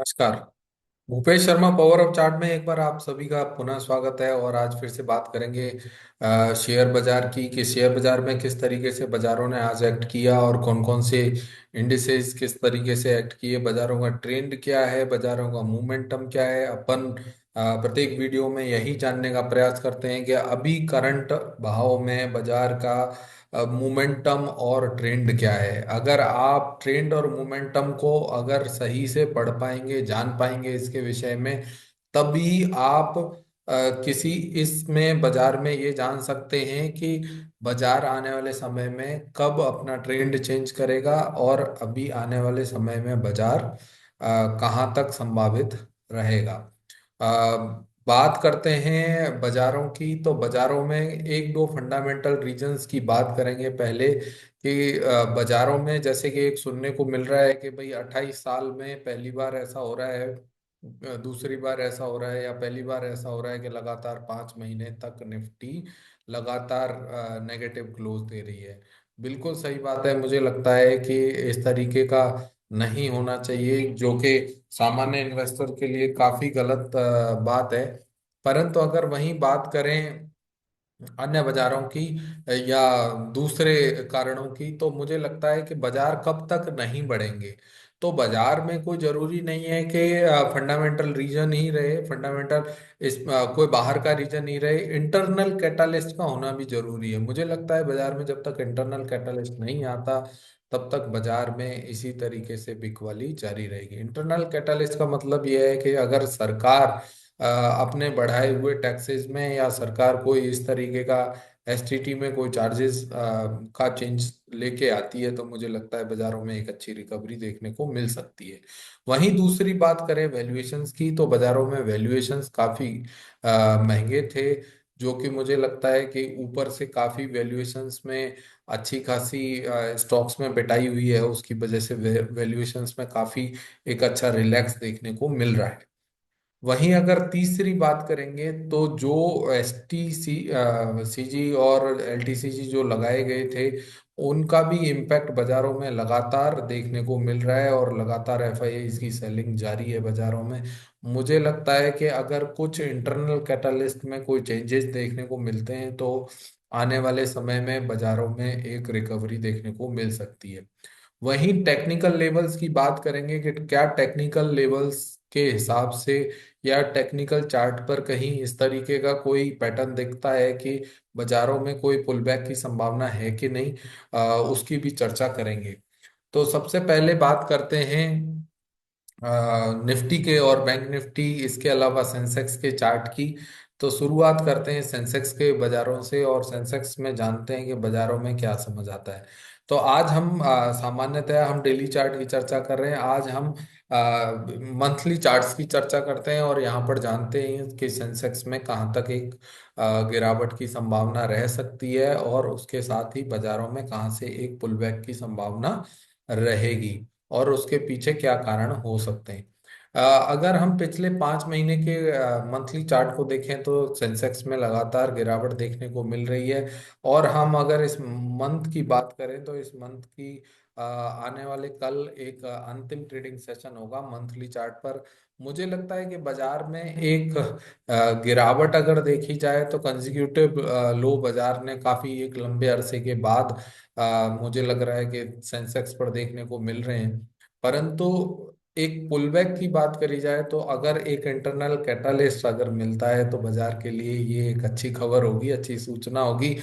नमस्कार। Bhupesh Sharma power of chart में एक बार आप सभी का पुनः स्वागत है। और आज फिर से बात करेंगे शेयर बाजार की कि शेयर बाजार में किस तरीके से बाजारों ने आज एक्ट किया और कौन कौन से इंडिसेस किस तरीके से एक्ट किए, बाजारों का ट्रेंड क्या है, बाजारों का मोमेंटम क्या है। अपन प्रत्येक वीडियो में यही जानने का प्रयास करते हैं कि अभी करंट भाव में बाजार का मोमेंटम और ट्रेंड क्या है। अगर आप ट्रेंड और मोमेंटम को अगर सही से पढ़ पाएंगे, जान पाएंगे इसके विषय में, तभी आप किसी इसमें बाजार में ये जान सकते हैं कि बाजार आने वाले समय में कब अपना ट्रेंड चेंज करेगा और अभी आने वाले समय में बाजार कहाँ तक संभावित रहेगा। बात करते हैं बाजारों की, तो बाजारों में एक दो फंडामेंटल रीजंस की बात करेंगे पहले कि बाजारों में जैसे कि एक सुनने को मिल रहा है कि भाई 28 साल में पहली बार ऐसा हो रहा है, दूसरी बार ऐसा हो रहा है या पहली बार ऐसा हो रहा है कि लगातार 5 महीने तक निफ्टी लगातार नेगेटिव क्लोज दे रही है। बिल्कुल सही बात है। मुझे लगता है कि इस तरीके का नहीं होना चाहिए, जो कि सामान्य इन्वेस्टर के लिए काफी गलत बात है। परंतु अगर वहीं बात करें अन्य बाजारों की या दूसरे कारणों की, तो मुझे लगता है कि बाजार कब तक नहीं बढ़ेंगे। तो बाजार में कोई जरूरी नहीं है कि फंडामेंटल रीजन ही रहे, फंडामेंटल इस कोई बाहर का रीजन ही रहे। इंटरनल कैटालिस्ट का होना भी जरूरी है। मुझे लगता है बाजार में जब तक इंटरनल कैटालिस्ट नहीं आता तब तक बाजार में इसी तरीके से बिकवाली जारी रहेगी। इंटरनल कैटालिस्ट का मतलब यह है कि अगर सरकार अपने बढ़ाए हुए टैक्सेस में या सरकार कोई इस तरीके का एसटीटी में कोई चार्जेस का चेंज लेके आती है, तो मुझे लगता है बाजारों में एक अच्छी रिकवरी देखने को मिल सकती है। वहीं दूसरी बात करें वैल्यूएशंस की, तो बाजारों में वैल्यूएशंस काफी महंगे थे, जो कि मुझे लगता है कि ऊपर से काफी वैल्यूएशंस में अच्छी खासी स्टॉक्स में बिटाई हुई है, उसकी वजह से वैल्यूएशंस में काफी एक अच्छा रिलैक्स देखने को मिल रहा है। वहीं अगर तीसरी बात करेंगे तो जो एस टी सी सीजी और एलटीसीजी जो लगाए गए थे, उनका भी इम्पैक्ट बाजारों में लगातार देखने को मिल रहा है और लगातार एफआईआई की सेलिंग जारी है बाजारों में। मुझे लगता है कि अगर कुछ इंटरनल कैटलिस्ट में कोई चेंजेस देखने को मिलते हैं तो आने वाले समय में बाजारों में एक रिकवरी देखने को मिल सकती है। वहीं टेक्निकल लेवल्स की बात करेंगे कि क्या टेक्निकल लेवल्स के हिसाब से या टेक्निकल चार्ट पर कहीं इस तरीके का कोई पैटर्न दिखता है कि बाजारों में कोई पुलबैक की संभावना है कि नहीं, उसकी भी चर्चा करेंगे। तो सबसे पहले बात करते हैं निफ्टी के और बैंक निफ्टी, इसके अलावा सेंसेक्स के चार्ट की। तो शुरुआत करते हैं सेंसेक्स के बाजारों से और सेंसेक्स में जानते हैं कि बाजारों में क्या समझ आता है। तो आज हम सामान्यतः हम डेली चार्ट की चर्चा कर रहे हैं, आज हम मंथली चार्ट्स की चर्चा करते हैं और यहाँ पर जानते हैं कि सेंसेक्स में कहाँ तक एक गिरावट की संभावना रह सकती है और उसके साथ ही बाजारों में कहाँ से एक पुलबैक की संभावना रहेगी और उसके पीछे क्या कारण हो सकते हैं। अगर हम पिछले 5 महीने के मंथली चार्ट को देखें तो सेंसेक्स में लगातार गिरावट देखने को मिल रही है। और हम अगर इस मंथ की बात करें तो इस मंथ की आने वाले कल एक अंतिम ट्रेडिंग सेशन होगा मंथली चार्ट पर। मुझे लगता है कि बाजार में एक गिरावट अगर देखी जाए तो कंजिक्यूटिव लो बाजार ने काफी एक लंबे अरसे के बाद मुझे लग रहा है कि सेंसेक्स पर देखने को मिल रहे हैं। परंतु एक पुलबैक की बात करी जाए तो अगर एक इंटरनल कैटालिस्ट अगर मिलता है तो बाजार के लिए ये एक अच्छी खबर होगी, अच्छी सूचना होगी।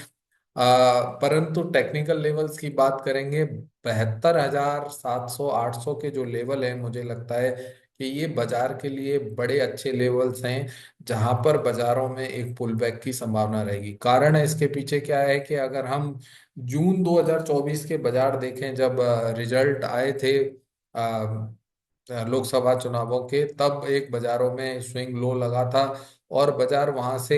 परंतु टेक्निकल लेवल्स की बात करेंगे, 72,700 800 के जो लेवल है, मुझे लगता है कि ये बाजार के लिए बड़े अच्छे लेवल्स हैं जहां पर बाजारों में एक पुल बैक की संभावना रहेगी। कारण है इसके पीछे क्या है कि अगर हम जून 2024 के बाजार देखें, जब रिजल्ट आए थे लोकसभा चुनावों के, तब एक बाजारों में स्विंग लो लगा था और बाजार वहां से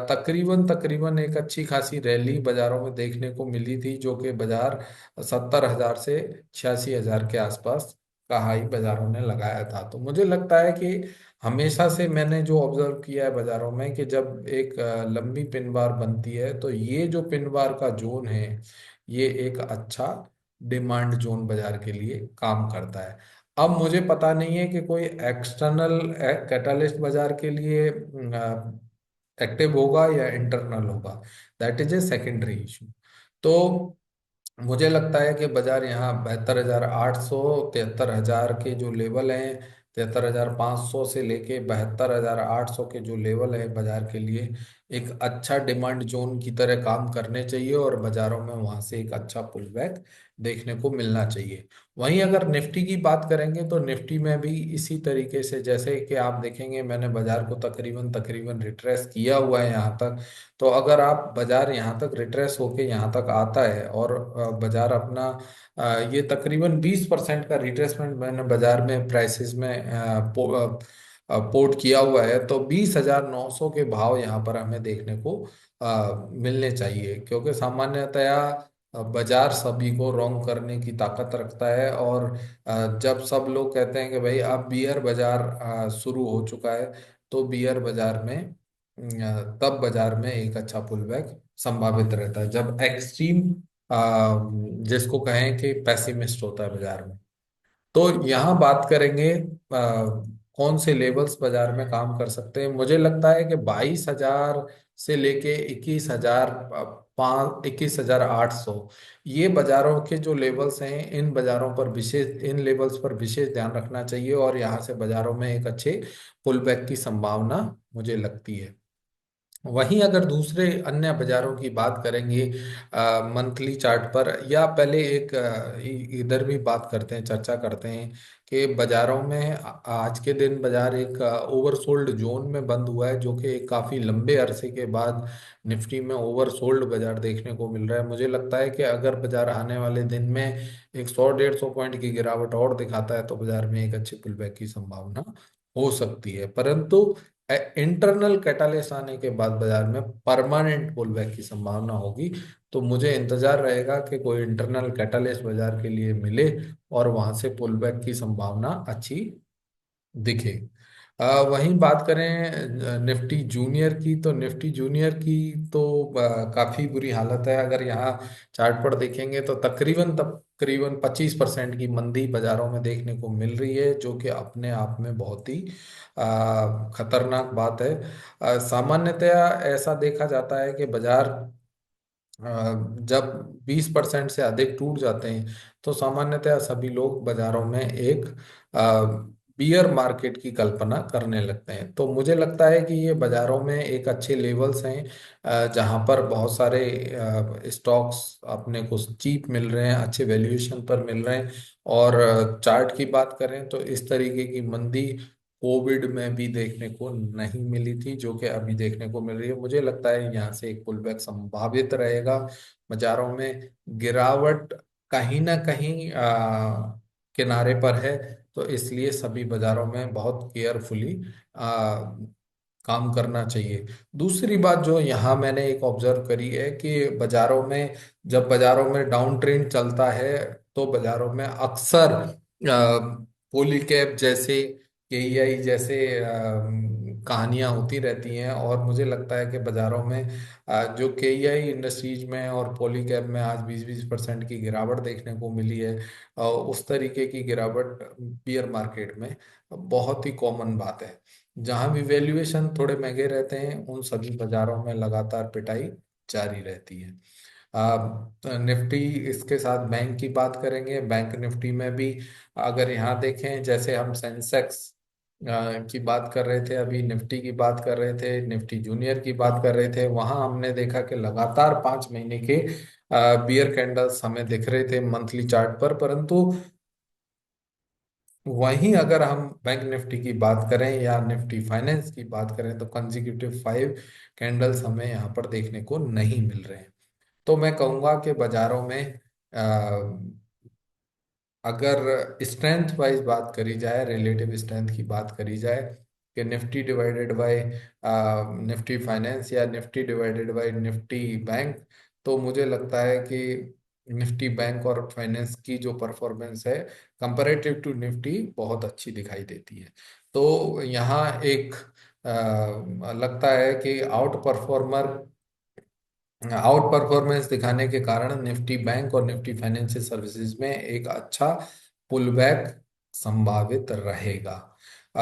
तकरीबन तकरीबन एक अच्छी खासी रैली बाजारों में देखने को मिली थी, जो कि बाजार 70,000 से 86,000 के आसपास का हाई बाजारों ने लगाया था। तो मुझे लगता है कि हमेशा से मैंने जो ऑब्जर्व किया है बाजारों में कि जब एक लंबी पिन बार बनती है तो ये जो पिन बार का जोन है, ये एक अच्छा डिमांड जोन बाजार के लिए काम करता है। अब मुझे पता नहीं है कि कोई एक्सटर्नल कैटलिस्ट बाजार के लिए एक्टिव होगा या इंटरनल होगा। That is a secondary issue. तो मुझे लगता है कि बाजार यहाँ 72,800, 73,000 के जो लेवल हैं, 73,500 से लेके 72,800 के जो लेवल है बाजार के लिए, एक अच्छा डिमांड जोन की तरह काम करने चाहिए और बाजारों में वहां से एक अच्छा पुल बैक देखने को मिलना चाहिए। वहीं अगर निफ्टी की बात करेंगे तो निफ्टी में भी इसी तरीके से, जैसे कि आप देखेंगे मैंने बाजार को तकरीबन तकरीबन रिट्रेस किया हुआ है यहाँ तक। तो अगर आप बाजार यहाँ तक रिट्रेस होके यहाँ तक आता है और बाजार अपना ये तकरीबन 20% का रिट्रेसमेंट मैंने बाजार में प्राइसेस में पोर्ट किया हुआ है, तो 20,900 के भाव यहाँ पर हमें देखने को मिलने चाहिए, क्योंकि सामान्यतया बाजार सभी को रॉन्ग करने की ताकत रखता है। और जब सब लोग कहते हैं कि भाई अब बियर बाजार शुरू हो चुका है, तो बियर बाजार में तब बाजार में एक अच्छा पुल बैक संभावित रहता है, जब एक्सट्रीम जिसको कहें कि पैसिमिस्ट होता है बाजार में। तो यहाँ बात करेंगे कौन से लेवल्स बाजार में काम कर सकते हैं। मुझे लगता है कि 22,000 से लेके 21,000, 21,800, ये बाजारों के जो लेवल्स हैं, इन बाजारों पर विशेष, इन लेवल्स पर विशेष ध्यान रखना चाहिए और यहाँ से बाजारों में एक अच्छे पुल बैक की संभावना मुझे लगती है। वहीं अगर दूसरे अन्य बाजारों की बात करेंगे मंथली चार्ट पर, या पहले एक इधर भी बात करते हैं, चर्चा करते हैं कि बाजारों में आज के दिन बाजार एक ओवरसोल्ड जोन में बंद हुआ है, जो कि एक काफी लंबे अरसे के बाद निफ्टी में ओवरसोल्ड बाजार देखने को मिल रहा है। मुझे लगता है कि अगर बाजार आने वाले दिन में एक 100-150 पॉइंट की गिरावट और दिखाता है, तो बाजार में एक अच्छी पुलबैक की संभावना हो सकती है। परंतु इंटरनल कैटालिस्ट आने के बाद बाजार में परमानेंट पुल बैक की संभावना होगी। तो मुझे इंतजार रहेगा कि कोई इंटरनल कैटालिस्ट बाजार के लिए मिले और वहां से पुल बैक की संभावना अच्छी दिखे। वहीं बात करें निफ्टी जूनियर की, तो निफ्टी जूनियर की तो काफी बुरी हालत है। अगर यहाँ चार्ट पर देखेंगे तो तकरीबन तकरीबन 25% की मंदी बाजारों में देखने को मिल रही है, जो कि अपने आप में बहुत ही खतरनाक बात है। सामान्यतया ऐसा देखा जाता है कि बाजार जब 20% से अधिक टूट जाते हैं, तो सामान्यतया सभी लोग बाजारों में एक बियर मार्केट की कल्पना करने लगते हैं। तो मुझे लगता है कि ये बाजारों में एक अच्छे लेवल्स हैं जहां पर बहुत सारे स्टॉक्स अपने को चीप मिल रहे हैं, अच्छे वैल्यूएशन पर मिल रहे हैं। और चार्ट की बात करें तो इस तरीके की मंदी कोविड में भी देखने को नहीं मिली थी, जो कि अभी देखने को मिल रही है। मुझे लगता है यहाँ से एक पुल बैक संभावित रहेगा। बाजारों में गिरावट कहीं ना कहीं किनारे पर है, तो इसलिए सभी बाजारों में बहुत केयरफुली काम करना चाहिए। दूसरी बात जो यहाँ मैंने एक ऑब्जर्व करी है कि बाजारों में, जब बाजारों में डाउन ट्रेंड चलता है, तो बाजारों में अक्सर पोली कैप जैसे, केईआई जैसे कहानियां होती रहती हैं। और मुझे लगता है कि बाजारों में जो केईआई इंडस्ट्रीज में और पॉली कैप में आज 20-20% की गिरावट देखने को मिली है, उस तरीके की गिरावट बियर मार्केट में बहुत ही कॉमन बात है। जहां भी वैल्यूएशन थोड़े महंगे रहते हैं, उन सभी बाजारों में लगातार पिटाई जारी रहती है। निफ्टी, इसके साथ बैंक की बात करेंगे। बैंक निफ्टी में भी अगर यहाँ देखें, जैसे हम सेंसेक्स की बात कर रहे थे, अभी निफ्टी की बात कर रहे थे, निफ्टी जूनियर की बात कर रहे थे, वहां हमने देखा कि लगातार 5 महीने के बियर कैंडल्स हमें दिख रहे थे मंथली चार्ट पर। परंतु वहीं अगर हम बैंक निफ्टी की बात करें या निफ्टी फाइनेंस की बात करें, तो कंजिक्यूटिव 5 कैंडल्स हमें यहाँ पर देखने को नहीं मिल रहे हैं। तो मैं कहूंगा कि बाजारों में अगर स्ट्रेंथ वाइज बात करी जाए, रिलेटिव स्ट्रेंथ की बात करी जाए, कि Nifty divided by Nifty finance या Nifty divided by Nifty bank, तो मुझे लगता है कि निफ्टी बैंक और फाइनेंस की जो परफॉर्मेंस है कंपैरेटिव टू निफ्टी बहुत अच्छी दिखाई देती है। तो यहाँ एक लगता है कि आउट परफॉर्मेंस दिखाने के कारण निफ्टी बैंक और निफ्टी फाइनेंशियल सर्विसेज में एक अच्छा पुल बैक संभावित रहेगा। अ,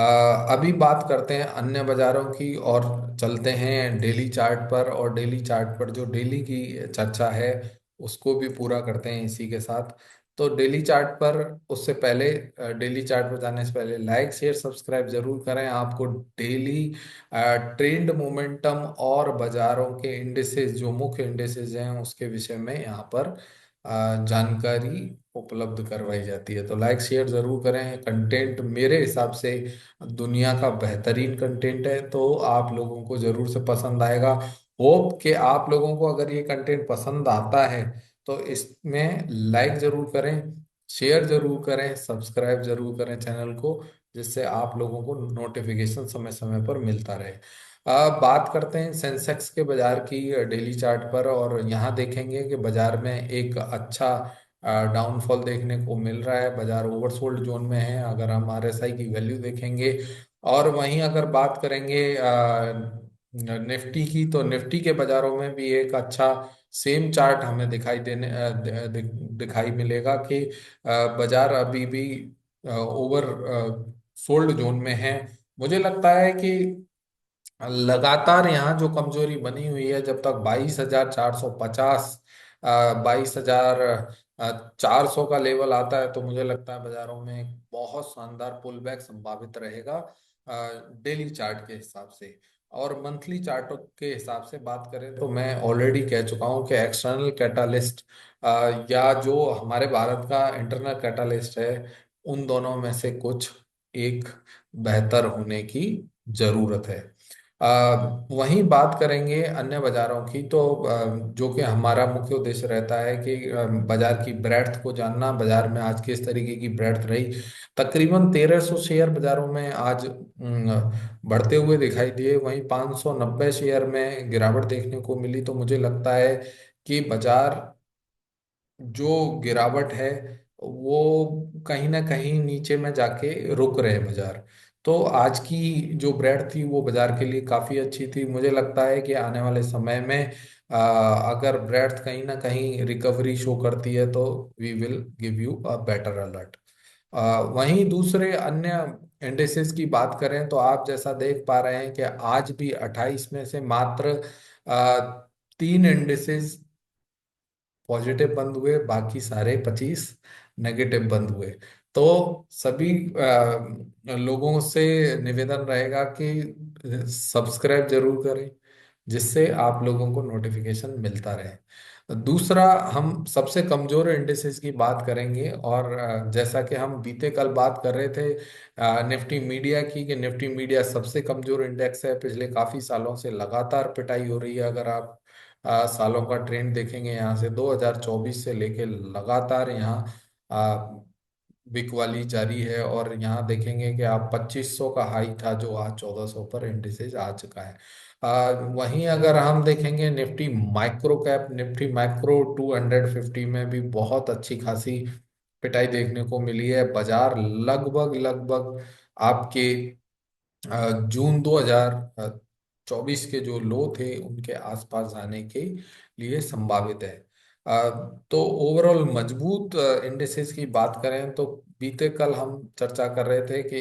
अभी बात करते हैं अन्य बाजारों की और चलते हैं डेली चार्ट पर, और डेली चार्ट पर जो डेली की चर्चा है उसको भी पूरा करते हैं इसी के साथ। तो डेली चार्ट पर, उससे पहले डेली चार्ट पर जाने से पहले लाइक शेयर सब्सक्राइब जरूर करें। आपको डेली ट्रेंड मोमेंटम और बाजारों के इंडेसेस, जो मुख्य इंडेसेस हैं उसके विषय में यहाँ पर जानकारी उपलब्ध करवाई जाती है। तो लाइक शेयर जरूर करें। कंटेंट मेरे हिसाब से दुनिया का बेहतरीन कंटेंट है, तो आप लोगों को जरूर से पसंद आएगा। होप कि आप लोगों को अगर ये कंटेंट पसंद आता है तो इसमें लाइक जरूर करें, शेयर जरूर करें, सब्सक्राइब जरूर करें चैनल को, जिससे आप लोगों को नोटिफिकेशन समय समय पर मिलता रहे। बात करते हैं सेंसेक्स के बाजार की डेली चार्ट पर, और यहाँ देखेंगे कि बाजार में एक अच्छा डाउनफॉल देखने को मिल रहा है। बाजार ओवरसोल्ड जोन में है अगर हम आरएसआई की वैल्यू देखेंगे। और वहीं अगर बात करेंगे निफ्टी की, तो निफ्टी के बाजारों में भी एक अच्छा सेम चार्ट हमें दिखाई मिलेगा कि बाजार अभी भी ओवर सोल्ड जोन में है। मुझे लगता है कि लगातार यहाँ जो कमजोरी बनी हुई है, जब तक 22,450, 22,400 का लेवल आता है, तो मुझे लगता है बाजारों में एक बहुत शानदार पुल बैक संभावित रहेगा डेली चार्ट के हिसाब से। और मंथली चार्टों के हिसाब से बात करें तो मैं ऑलरेडी कह चुका हूँ कि एक्सटर्नल कैटालिस्ट या जो हमारे भारत का इंटरनल कैटालिस्ट है, उन दोनों में से कुछ एक बेहतर होने की जरूरत है। वहीं बात करेंगे अन्य बाजारों की, तो जो कि हमारा मुख्य उद्देश्य रहता है कि बाजार की ब्रेड्थ को जानना। बाजार में आज किस तरीके की ब्रेड्थ रही। तकरीबन 1300 शेयर बाजारों में आज बढ़ते हुए दिखाई दिए, वहीं 590 शेयर में गिरावट देखने को मिली। तो मुझे लगता है कि बाजार जो गिरावट है वो कहीं ना कहीं नीचे में जाके रुक रहे बाजार। तो आज की जो ब्रेड थी वो बाजार के लिए काफी अच्छी थी। मुझे लगता है कि आने वाले समय में अगर ब्रेड कहीं ना कहीं रिकवरी शो करती है तो we will give you a better alert. वहीं दूसरे अन्य इंडेसेस की बात करें तो आप जैसा देख पा रहे हैं कि आज भी 28 में से मात्र तीन इंडेसेस पॉजिटिव बंद हुए, बाकी सारे 25 नेगेटिव बंद हुए। तो सभी लोगों से निवेदन रहेगा कि सब्सक्राइब जरूर करें, जिससे आप लोगों को नोटिफिकेशन मिलता रहे। दूसरा, हम सबसे कमजोर इंडेक्सेस की बात करेंगे, और जैसा कि हम बीते कल बात कर रहे थे निफ्टी मीडिया की, कि निफ्टी मीडिया सबसे कमजोर इंडेक्स है। पिछले काफी सालों से लगातार पिटाई हो रही है। अगर आप सालों का ट्रेंड देखेंगे यहाँ से 2024 से लेके लगातार यहाँ बिकवाली जारी है, और यहाँ देखेंगे कि आप 2500 का हाई था जो आज 1400 पर इंडिसेज आ चुका है। वहीं अगर हम देखेंगे Nifty micro cap, Nifty micro 250 में भी बहुत अच्छी खासी पिटाई देखने को मिली है। बाजार लगभग लगभग आपके जून 2024 के जो लो थे उनके आसपास आने के लिए संभावित है। अ, तो ओवरऑल मजबूत इंडेक्सेस की बात करें तो बीते कल हम चर्चा कर रहे थे कि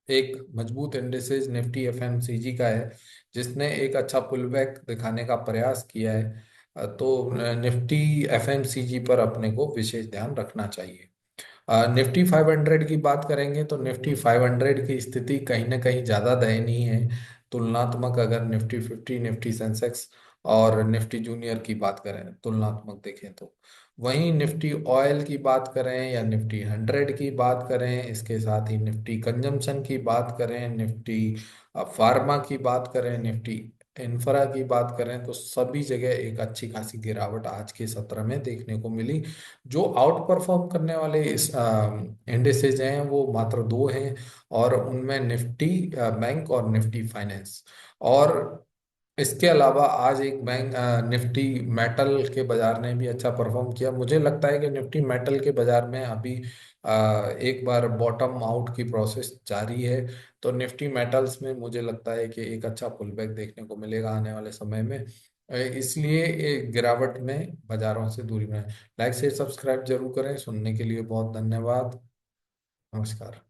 एक मजबूत इंडेक्सेस निफ्टी एफएमसीजी का है, जिसने एक अच्छा पुलबैक दिखाने का प्रयास किया है। तो निफ्टी एफएमसीजी पर अपने को विशेष ध्यान रखना चाहिए। निफ्टी 500 की बात करेंगे तो निफ्टी 500 की स्थिति कहीं ना कहीं ज़्यादा दयनीय है तुलनात्मक। अगर निफ्टी 50, निफ्टी सेंसेक्स और निफ्टी जूनियर की बात करें, तुलनात्मक देखें तो। वहीं निफ्टी ऑयल की बात करें या निफ्टी 100 की बात करें, इसके साथ ही निफ्टी कंजम्पशन की बात करें, निफ्टी फार्मा की बात करें, निफ्टी इंफ्रा की बात करें, तो सभी जगह एक अच्छी खासी गिरावट आज के सत्र में देखने को मिली। जो आउट परफॉर्म करने वाले इस इंडेसेज हैं वो मात्र दो हैं, और उनमें निफ्टी बैंक और निफ्टी फाइनेंस। और इसके अलावा आज एक बैंक निफ्टी मेटल के बाजार ने भी अच्छा परफॉर्म किया। मुझे लगता है कि निफ्टी मेटल के बाजार में अभी एक बार बॉटम आउट की प्रोसेस जारी है। तो निफ्टी मेटल्स में मुझे लगता है कि एक अच्छा पुलबैक देखने को मिलेगा आने वाले समय में। इसलिए एक गिरावट में बाजारों से दूरी में। लाइक शेयर सब्सक्राइब जरूर करें। सुनने के लिए बहुत धन्यवाद। नमस्कार।